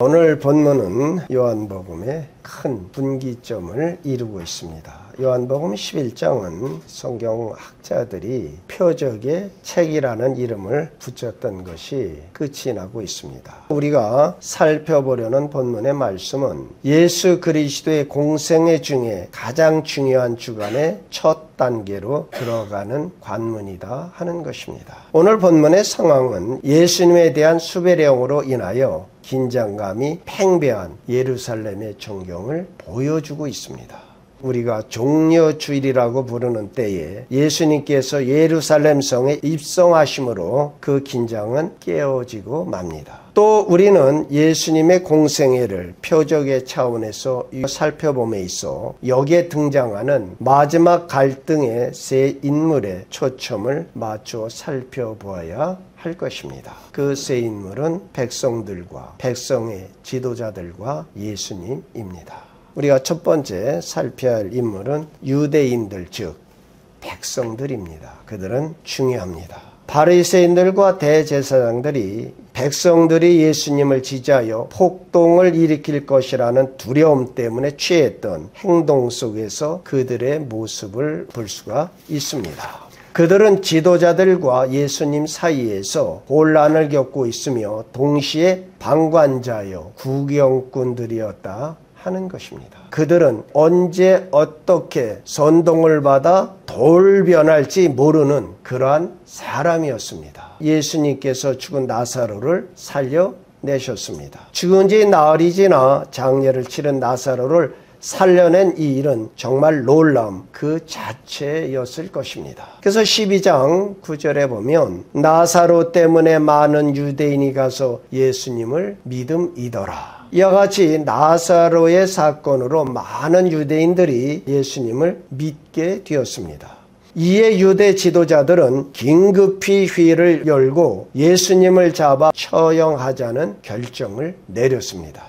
오늘 본문은 요한복음의 큰 분기점을 이루고 있습니다. 요한복음 11장은 성경학자들이 표적의 책이라는 이름을 붙였던 것이 끝이 나고 있습니다. 우리가 살펴보려는 본문의 말씀은 예수 그리스도의 공생애 중에 가장 중요한 주간의 첫 단계로 들어가는 관문이다 하는 것입니다. 오늘 본문의 상황은 예수님에 대한 수배령으로 인하여 긴장감이 팽배한 예루살렘의 전경을 보여주고 있습니다. 우리가 종려주일이라고 부르는 때에 예수님께서 예루살렘 성에 입성하심으로 그 긴장은 깨어지고 맙니다. 또 우리는 예수님의 공생애를 표적의 차원에서 살펴봄에 있어 여기에 등장하는 마지막 갈등의 세 인물에 초점을 맞춰 살펴보아야 할 것입니다. 그 세 인물은 백성들과 백성의 지도자들과 예수님입니다. 우리가 첫 번째 살펴야 할 인물은 유대인들, 즉 백성들입니다. 그들은 중요합니다. 바리새인들과 대제사장들이 백성들이 예수님을 지지하여 폭동을 일으킬 것이라는 두려움 때문에 취했던 행동 속에서 그들의 모습을 볼 수가 있습니다. 그들은 지도자들과 예수님 사이에서 혼란을 겪고 있으며 동시에 방관자여 구경꾼들이었다 하는 것입니다. 그들은 언제 어떻게 선동을 받아 돌변할지 모르는 그러한 사람이었습니다. 예수님께서 죽은 나사로를 살려내셨습니다. 죽은 지 나흘이 지나 장례를 치른 나사로를 살려낸 이 일은 정말 놀라움 그 자체였을 것입니다. 그래서 12장 9절에 보면 나사로 때문에 많은 유대인이 가서 예수님을 믿음이더라. 이와 같이 나사로의 사건으로 많은 유대인들이 예수님을 믿게 되었습니다. 이에 유대 지도자들은 긴급히 회의를 열고 예수님을 잡아 처형하자는 결정을 내렸습니다.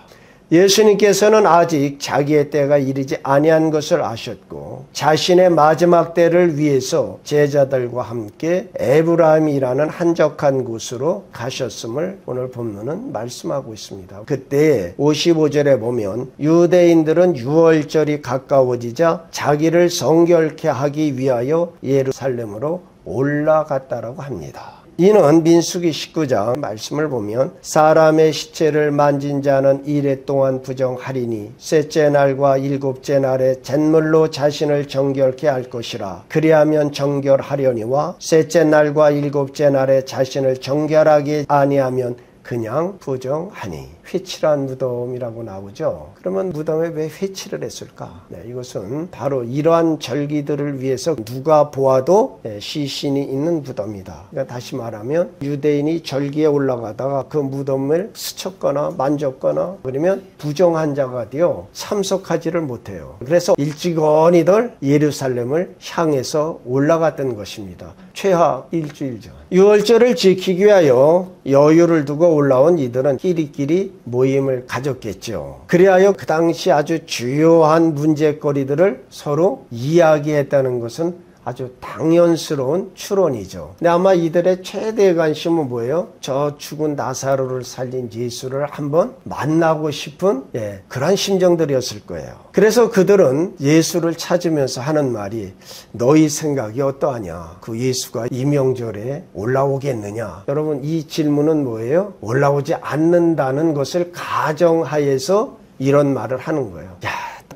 예수님께서는 아직 자기의 때가 이르지 아니한 것을 아셨고 자신의 마지막 때를 위해서 제자들과 함께 에브라임이라는 한적한 곳으로 가셨음을 오늘 본문은 말씀하고 있습니다. 그때 55절에 보면 유대인들은 유월절이 가까워지자 자기를 성결케 하기 위하여 예루살렘으로 올라갔다라고 합니다. 이는 민수기 19장 말씀을 보면 사람의 시체를 만진 자는 이레 동안 부정하리니 셋째 날과 일곱째 날에 잿물로 자신을 정결케 할 것이라. 그리하면 정결하려니와 셋째 날과 일곱째 날에 자신을 정결하게 아니하면 그냥 부정하니. 회칠한 무덤이라고 나오죠. 그러면 무덤에 왜 회칠을 했을까? 이것은 바로 이러한 절기들을 위해서 누가 보아도 시신이 있는 무덤이다. 그러니까 다시 말하면 유대인이 절기에 올라가다가 그 무덤을 스쳤거나 만졌거나 그러면 부정한 자가 되어 참석하지를 못해요. 그래서 일찍언이들 예루살렘을 향해서 올라갔던 것입니다. 최하 일주일 전. 유월절을 지키기 위하여 여유를 두고 올라온 이들은 끼리끼리 모임을 가졌겠죠. 그리하여 그 당시 아주 주요한 문제거리들을 서로 이야기했다는 것은 아주 당연스러운 추론이죠. 근데 아마 이들의 최대 관심은 뭐예요? 저 죽은 나사로를 살린 예수를 한번 만나고 싶은 그런 심정들이었을 거예요. 그래서 그들은 예수를 찾으면서 하는 말이 너희 생각이 어떠하냐? 그 예수가 이 명절에 올라오겠느냐? 여러분 이 질문은 뭐예요? 올라오지 않는다는 것을 가정하에서 이런 말을 하는 거예요.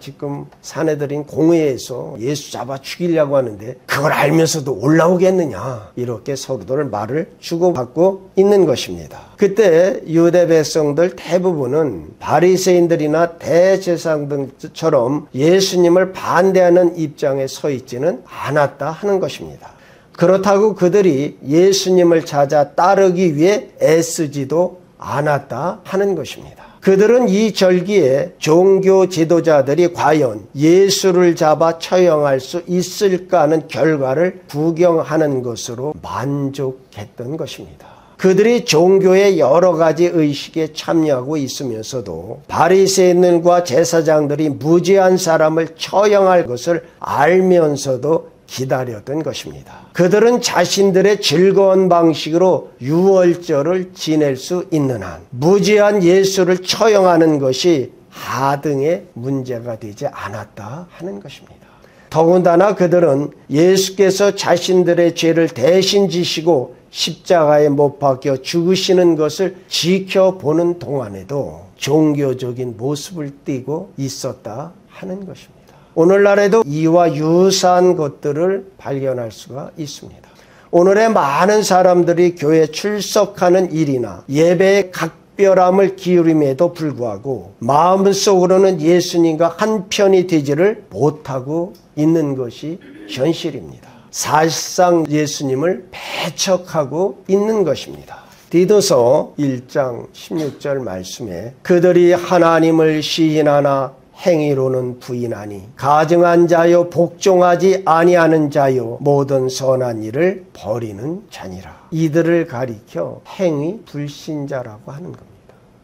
지금 사내들인 공회에서 예수 잡아 죽이려고 하는데 그걸 알면서도 올라오겠느냐, 이렇게 서로들 말을 주고받고 있는 것입니다. 그때 유대 백성들 대부분은 바리새인들이나 대제사장들처럼 예수님을 반대하는 입장에 서 있지는 않았다 하는 것입니다. 그렇다고 그들이 예수님을 찾아 따르기 위해 애쓰지도 않았다 하는 것입니다. 그들은 이 절기에 종교 지도자들이 과연 예수를 잡아 처형할 수 있을까 하는 결과를 구경하는 것으로 만족했던 것입니다. 그들이 종교의 여러 가지 의식에 참여하고 있으면서도 바리새인들과 제사장들이 무죄한 사람을 처형할 것을 알면서도 기다렸던 것입니다. 그들은 자신들의 즐거운 방식으로 유월절을 지낼 수 있는 한 무지한 예수를 처형하는 것이 하등의 문제가 되지 않았다 하는 것입니다. 더군다나 그들은 예수께서 자신들의 죄를 대신 지시고 십자가에 못 박혀 죽으시는 것을 지켜보는 동안에도 종교적인 모습을 띠고 있었다 하는 것입니다. 오늘날에도 이와 유사한 것들을 발견할 수가 있습니다. 오늘의 많은 사람들이 교회 출석하는 일이나 예배에 각별함을 기울임에도 불구하고 마음속으로는 예수님과 한편이 되지를 못하고 있는 것이 현실입니다. 사실상 예수님을 배척하고 있는 것입니다. 디도서 1장 16절 말씀에 그들이 하나님을 시인하나 행위로는 부인하니 가증한 자요 복종하지 아니하는 자요 모든 선한 일을 버리는 자니라. 이들을 가리켜 행위 불신자라고 하는 겁니다.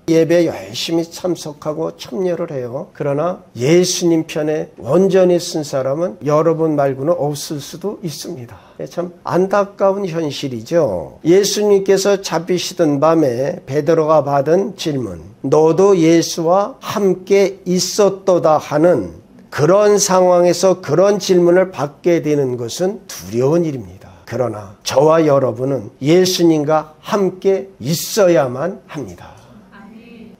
예배에 열심히 참석하고 참여를 해요. 그러나 예수님 편에 온전히 쓴 사람은 여러분 말고는 없을 수도 있습니다. 참 안타까운 현실이죠. 예수님께서 잡히시던 밤에 베드로가 받은 질문, 너도 예수와 함께 있었도다 하는 그런 상황에서 그런 질문을 받게 되는 것은 두려운 일입니다. 그러나 저와 여러분은 예수님과 함께 있어야만 합니다.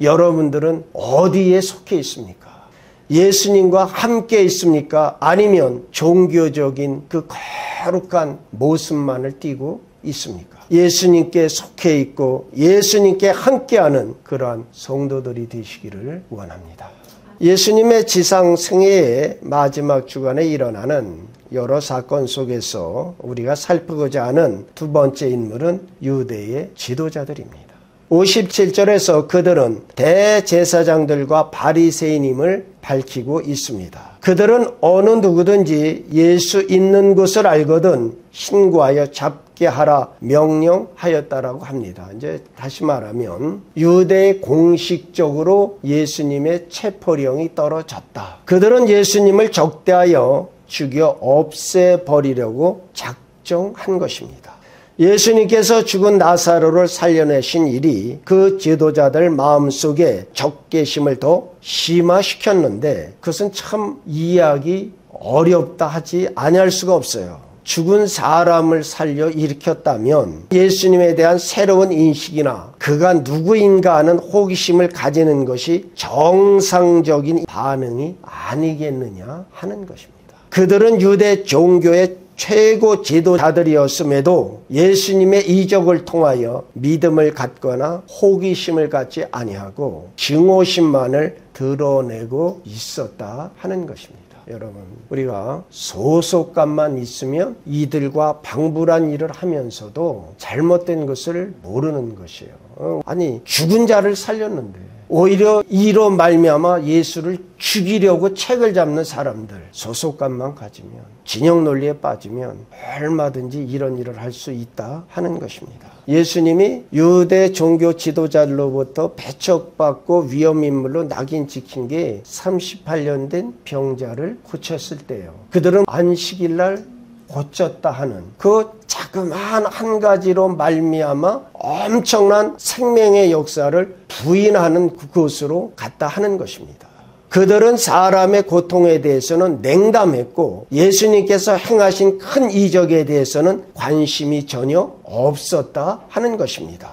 여러분들은 어디에 속해 있습니까? 예수님과 함께 있습니까? 아니면 종교적인 그 거룩한 모습만을 띠고 있습니까? 예수님께 속해 있고 예수님께 함께하는 그러한 성도들이 되시기를 원합니다. 예수님의 지상 생애의 마지막 주간에 일어나는 여러 사건 속에서 우리가 살피고자 하는 두 번째 인물은 유대의 지도자들입니다. 57절에서 그들은 대제사장들과 바리새인임을 밝히고 있습니다. 그들은 어느 누구든지 예수 있는 곳을 알거든 신고하여 잡게 하라 명령하였다라고 합니다. 이제 다시 말하면 유대에 공식적으로 예수님의 체포령이 떨어졌다. 그들은 예수님을 적대하여 죽여 없애버리려고 작정한 것입니다. 예수님께서 죽은 나사로를 살려내신 일이 그 지도자들 마음속에 적개심을 더 심화시켰는데 그것은 참 이해하기 어렵다 하지 아니할 수가 없어요. 죽은 사람을 살려 일으켰다면 예수님에 대한 새로운 인식이나 그가 누구인가 하는 호기심을 가지는 것이 정상적인 반응이 아니겠느냐 하는 것입니다. 그들은 유대 종교의 최고 지도자들이었음에도 예수님의 이적을 통하여 믿음을 갖거나 호기심을 갖지 아니하고 증오심만을 드러내고 있었다 하는 것입니다. 여러분, 우리가 소속감만 있으면 이들과 방불한 일을 하면서도 잘못된 것을 모르는 것이에요. 아니, 죽은 자를 살렸는데 오히려 이로 말미암아 예수를 죽이려고 책을 잡는 사람들, 소속감만 가지면, 진영 논리에 빠지면 얼마든지 이런 일을 할 수 있다 하는 것입니다. 예수님이 유대 종교 지도자들로부터 배척받고 위험인물로 낙인 찍힌 게 38년 된 병자를 고쳤을 때예요. 그들은 안식일날 고쳤다 하는 그 자그마한 한 가지로 말미암아 엄청난 생명의 역사를 부인하는 그곳으로 갔다 하는 것입니다. 그들은 사람의 고통에 대해서는 냉담했고 예수님께서 행하신 큰 이적에 대해서는 관심이 전혀 없었다 하는 것입니다.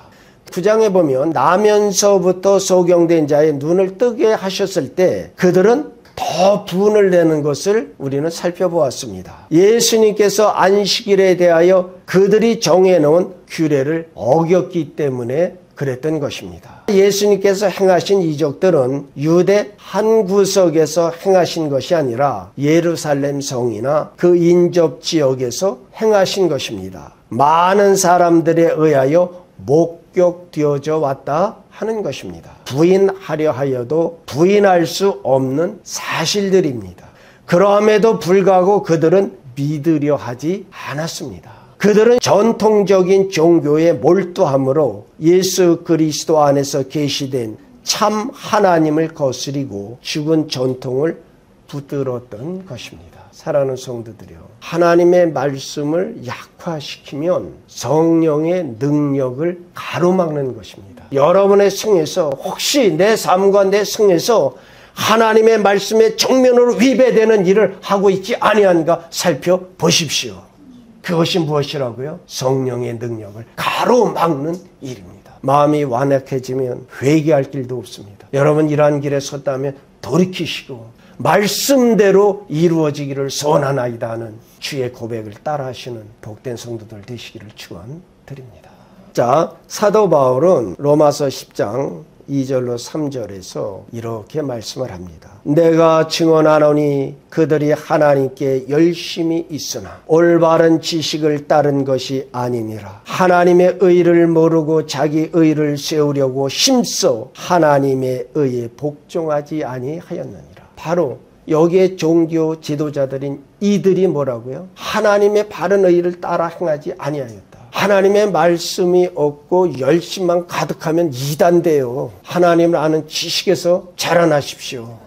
9장에 보면 나면서부터 소경된 자의 눈을 뜨게 하셨을 때 그들은 더 분을 내는 것을 우리는 살펴보았습니다. 예수님께서 안식일에 대하여 그들이 정해놓은 규례를 어겼기 때문에 그랬던 것입니다. 예수님께서 행하신 이적들은 유대 한 구석에서 행하신 것이 아니라 예루살렘 성이나 그 인접 지역에서 행하신 것입니다. 많은 사람들에 의하여 목격되어져 왔다 하는 것입니다. 부인하려 하여도 부인할 수 없는 사실들입니다. 그럼에도 불구하고 그들은 믿으려 하지 않았습니다. 그들은 전통적인 종교에 몰두함으로 예수 그리스도 안에서 계시된 참 하나님을 거스리고 죽은 전통을 붙들었던 것입니다. 사랑하는 성도들이요, 하나님의 말씀을 약화시키면 성령의 능력을 가로막는 것입니다. 여러분의 생에서 혹시 내 삶과 내 생에서 하나님의 말씀에 정면으로 위배되는 일을 하고 있지 아니한가 살펴보십시오. 그것이 무엇이라고요? 성령의 능력을 가로막는 일입니다. 마음이 완악해지면 회개할 길도 없습니다. 여러분 이러한 길에 섰다면 돌이키시고 말씀대로 이루어지기를 소원하나이다 하는 주의 고백을 따라하시는 복된 성도들 되시기를 축원드립니다. 자, 사도 바울은 로마서 10장 2절로 3절에서 이렇게 말씀을 합니다. 내가 증언하노니 그들이 하나님께 열심히 있으나 올바른 지식을 따른 것이 아니니라. 하나님의 의를 모르고 자기 의를 세우려고 힘써 하나님의 의에 복종하지 아니하였느니라. 바로 여기에 종교 지도자들인 이들이 뭐라고요? 하나님의 바른 의를 따라 행하지 아니하였다. 하나님의 말씀이 없고 열심만 가득하면 이단돼요. 하나님을 아는 지식에서 자라나십시오.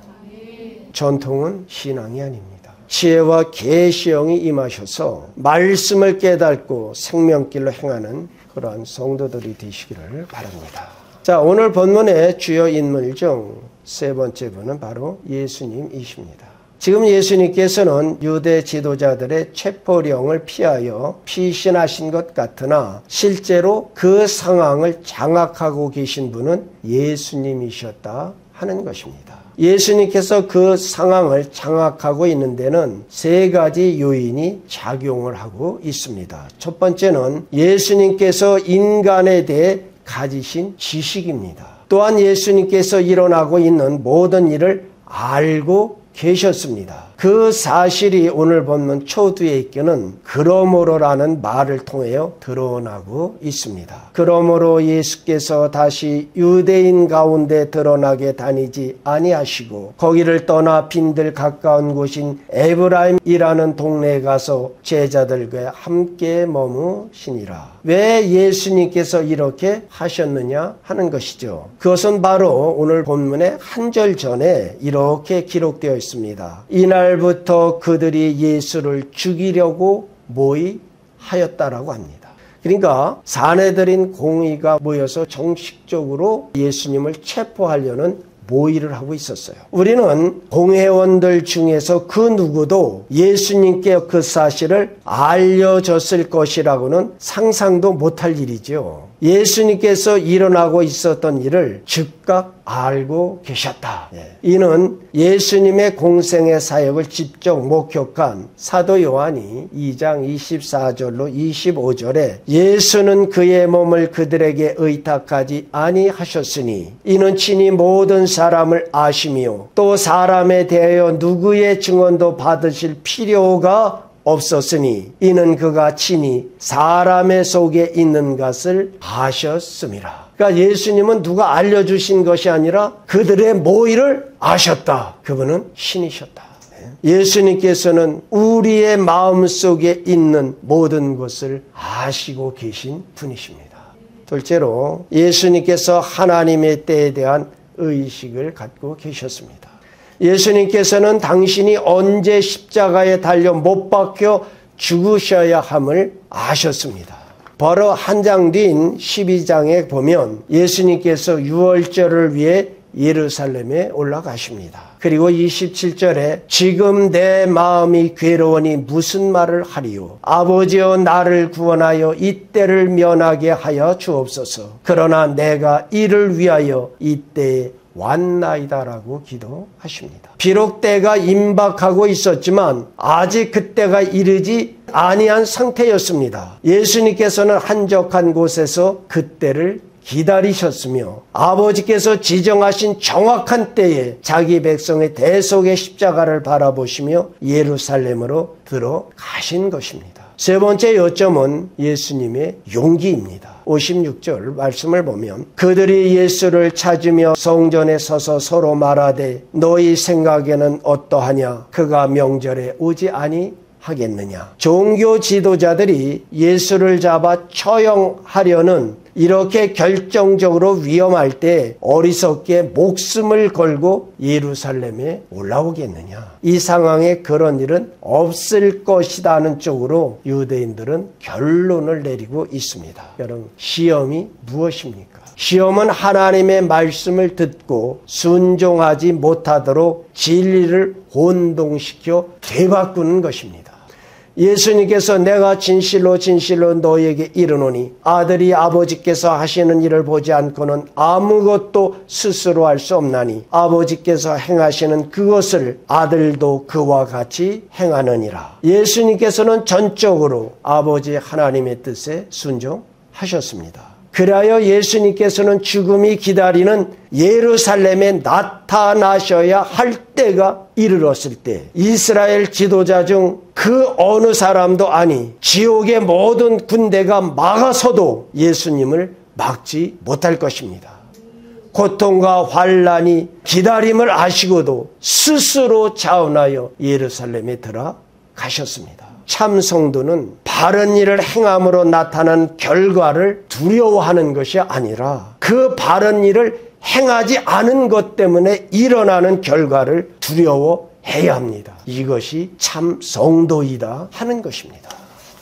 전통은 신앙이 아닙니다. 지혜와 계시형이 임하셔서 말씀을 깨닫고 생명길로 행하는 그러한 성도들이 되시기를 바랍니다. 자, 오늘 본문의 주요 인물 중 세 번째 분은 바로 예수님이십니다. 지금 예수님께서는 유대 지도자들의 체포령을 피하여 피신하신 것 같으나 실제로 그 상황을 장악하고 계신 분은 예수님이셨다 하는 것입니다. 예수님께서 그 상황을 장악하고 있는 데는 세 가지 요인이 작용을 하고 있습니다. 첫 번째는 예수님께서 인간에 대해 가지신 지식입니다. 또한 예수님께서 일어나고 있는 모든 일을 알고 계셨습니다. 그 사실이 오늘 본문 초두에 있기는 그러므로라는 말을 통하여 드러나고 있습니다. 그러므로 예수께서 다시 유대인 가운데 드러나게 다니지 아니하시고 거기를 떠나 빈들 가까운 곳인 에브라임이라는 동네에 가서 제자들과 함께 머무시니라. 왜 예수님께서 이렇게 하셨느냐 하는 것이죠. 그것은 바로 오늘 본문의 한 절 전에 이렇게 기록되어 있습니다. 이날부터 그들이 예수를 죽이려고 모의하였다라고 합니다. 그러니까 사내들인 공의가 모여서 정식적으로 예수님을 체포하려는 모의를 하고 있었어요. 우리는 공회원들 중에서 그 누구도 예수님께 그 사실을 알려줬을 것이라고는 상상도 못할 일이죠. 예수님께서 일어나고 있었던 일을 즉각 알고 계셨다. 이는 예수님의 공생의 사역을 직접 목격한 사도 요한이 2장 24절로 25절에 예수는 그의 몸을 그들에게 의탁하지 아니하셨으니 이는 친히 모든 사람을 아시며 또 사람에 대하여 누구의 증언도 받으실 필요가 없었으니 이는 그가 친히 사람의 속에 있는 것을 아셨음이라. 그러니까 예수님은 누가 알려주신 것이 아니라 그들의 모의를 아셨다. 그분은 신이셨다. 예수님께서는 우리의 마음속에 있는 모든 것을 아시고 계신 분이십니다. 둘째로 예수님께서 하나님의 때에 대한 의식을 갖고 계셨습니다. 예수님께서는 당신이 언제 십자가에 달려 못 박혀 죽으셔야 함을 아셨습니다. 바로 한 장 뒤인 12장에 보면 예수님께서 유월절을 위해 예루살렘에 올라가십니다. 그리고 27절에 지금 내 마음이 괴로우니 무슨 말을 하리요. 아버지여 나를 구원하여 이때를 면하게 하여 주옵소서. 그러나 내가 이를 위하여 이때에 왔나이다라고 기도하십니다. 비록 때가 임박하고 있었지만 아직 그때가 이르지 아니한 상태였습니다. 예수님께서는 한적한 곳에서 그때를 기다리셨으며 아버지께서 지정하신 정확한 때에 자기 백성의 대속의 십자가를 바라보시며 예루살렘으로 들어가신 것입니다. 세 번째 요점은 예수님의 용기입니다. 56절 말씀을 보면 그들이 예수를 찾으며 성전에 서서 서로 말하되 너희 생각에는 어떠하냐 그가 명절에 오지 하겠느냐. 종교 지도자들이 예수를 잡아 처형하려는 이렇게 결정적으로 위험할 때 어리석게 목숨을 걸고 예루살렘에 올라오겠느냐. 이 상황에 그런 일은 없을 것이다 하는 쪽으로 유대인들은 결론을 내리고 있습니다. 여러분, 시험이 무엇입니까? 시험은 하나님의 말씀을 듣고 순종하지 못하도록 진리를 혼동시켜 되바꾸는 것입니다. 예수님께서 내가 진실로 진실로 너희에게 이르노니 아들이 아버지께서 하시는 일을 보지 않고는 아무것도 스스로 할 수 없나니 아버지께서 행하시는 그것을 아들도 그와 같이 행하느니라. 예수님께서는 전적으로 아버지 하나님의 뜻에 순종하셨습니다. 그리하여 예수님께서는 죽음이 기다리는 예루살렘에 나타나셔야 할 때가 이르렀을 때 이스라엘 지도자 중 그 어느 사람도 아니 지옥의 모든 군대가 막아서도 예수님을 막지 못할 것입니다. 고통과 환난이 기다림을 아시고도 스스로 자원하여 예루살렘에 들어가셨습니다. 참 성도는 바른 일을 행함으로 나타난 결과를 두려워하는 것이 아니라 그 바른 일을 행하지 않은 것 때문에 일어나는 결과를 두려워해야 합니다. 이것이 참 성도이다 하는 것입니다.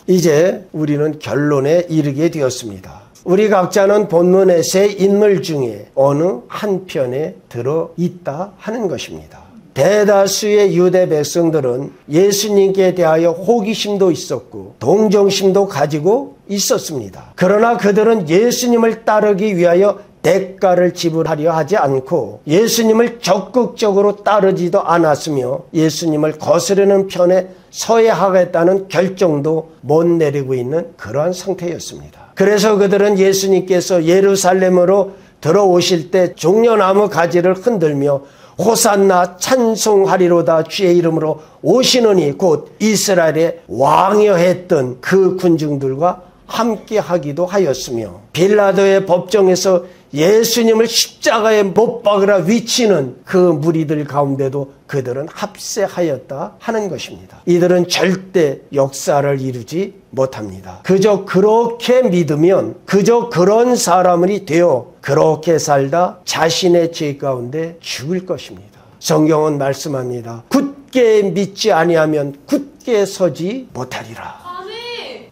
이제 우리는 결론에 이르게 되었습니다. 우리 각자는 본문의 세 인물 중에 어느 한 편에 들어있다 하는 것입니다. 대다수의 유대 백성들은 예수님께 대하여 호기심도 있었고 동정심도 가지고 있었습니다. 그러나 그들은 예수님을 따르기 위하여 대가를 지불하려 하지 않고 예수님을 적극적으로 따르지도 않았으며 예수님을 거스르는 편에 서야 하겠다는 결정도 못 내리고 있는 그러한 상태였습니다. 그래서 그들은 예수님께서 예루살렘으로 들어오실 때 종려나무 가지를 흔들며 호산나 찬송하리로다 주의 이름으로 오시느니 곧 이스라엘의 왕이여 했던 그 군중들과 함께 하기도 하였으며 빌라도의 법정에서 예수님을 십자가에 못 박으라 위치는 그 무리들 가운데도 그들은 합세하였다 하는 것입니다. 이들은 절대 역사를 이루지 못합니다. 그저 그렇게 믿으면 그저 그런 사람이 되어 그렇게 살다 자신의 죄 가운데 죽을 것입니다. 성경은 말씀합니다. 굳게 믿지 아니하면 굳게 서지 못하리라.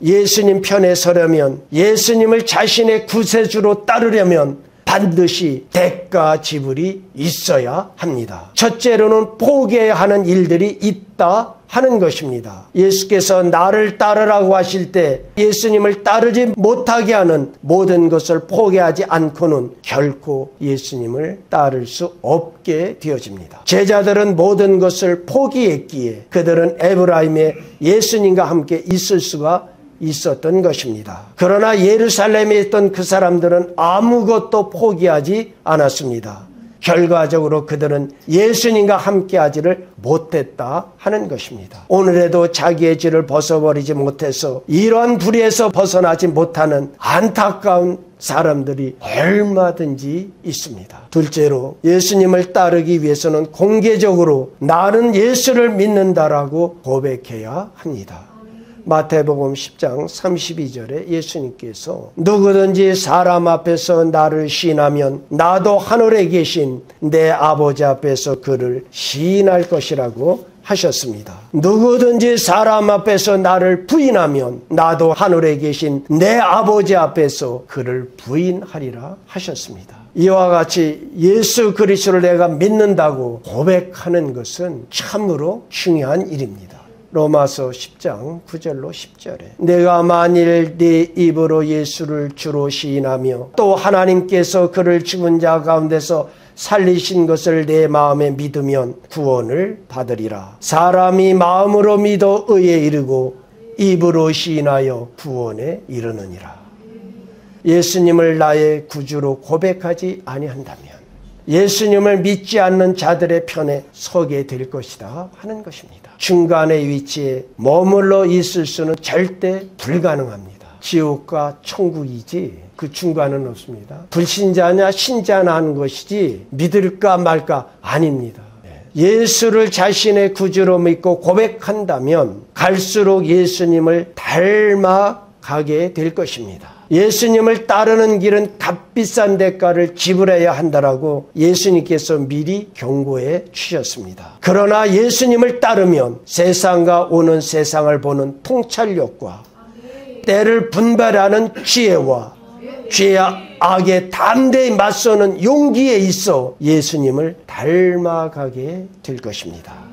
예수님 편에 서려면 예수님을 자신의 구세주로 따르려면 반드시 대가 지불이 있어야 합니다. 첫째로는 포기해야 하는 일들이 있다 하는 것입니다. 예수께서 나를 따르라고 하실 때 예수님을 따르지 못하게 하는 모든 것을 포기하지 않고는 결코 예수님을 따를 수 없게 되어집니다. 제자들은 모든 것을 포기했기에 그들은 에브라임에 예수님과 함께 있을 수가 있었던 것입니다. 그러나 예루살렘에 있던 그 사람들은 아무것도 포기하지 않았습니다. 결과적으로 그들은 예수님과 함께하지를 못했다 하는 것입니다. 오늘에도 자기의 죄를 벗어버리지 못해서 이런 불의에서 벗어나지 못하는 안타까운 사람들이 얼마든지 있습니다. 둘째로 예수님을 따르기 위해서는 공개적으로 나는 예수를 믿는다라고 고백해야 합니다. 마태복음 10장 32절에 예수님께서 누구든지 사람 앞에서 나를 시인하면 나도 하늘에 계신 내 아버지 앞에서 그를 시인할 것이라고 하셨습니다. 누구든지 사람 앞에서 나를 부인하면 나도 하늘에 계신 내 아버지 앞에서 그를 부인하리라 하셨습니다. 이와 같이 예수 그리스도를 내가 믿는다고 고백하는 것은 참으로 중요한 일입니다. 로마서 10장 9절로 10절에 내가 만일 네 입으로 예수를 주로 시인하며 또 하나님께서 그를 죽은 자 가운데서 살리신 것을 내 마음에 믿으면 구원을 받으리라. 사람이 마음으로 믿어 의에 이르고 입으로 시인하여 구원에 이르느니라. 예수님을 나의 구주로 고백하지 아니한다면 예수님을 믿지 않는 자들의 편에 서게 될 것이다 하는 것입니다. 중간의 위치에 머물러 있을 수는 절대 불가능합니다. 지옥과 천국이지 그 중간은 없습니다. 불신자냐 신자냐 하는 것이지 믿을까 말까 아닙니다. 예수를 자신의 구주로 믿고 고백한다면 갈수록 예수님을 닮아가게 될 것입니다. 예수님을 따르는 길은 값비싼 대가를 지불해야 한다라고 예수님께서 미리 경고해 주셨습니다. 그러나 예수님을 따르면 세상과 오는 세상을 보는 통찰력과 때를 분별하는 지혜와 죄와 악에 담대히 맞서는 용기에 있어 예수님을 닮아가게 될 것입니다.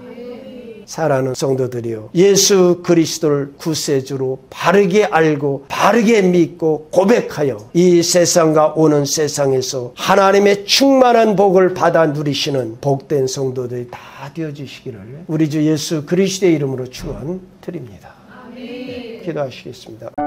사랑하는 성도들이요, 예수 그리스도를 구세주로 바르게 알고 바르게 믿고 고백하여 이 세상과 오는 세상에서 하나님의 충만한 복을 받아 누리시는 복된 성도들이 다 되어주시기를 우리 주 예수 그리스도의 이름으로 축원드립니다. 네, 기도하시겠습니다.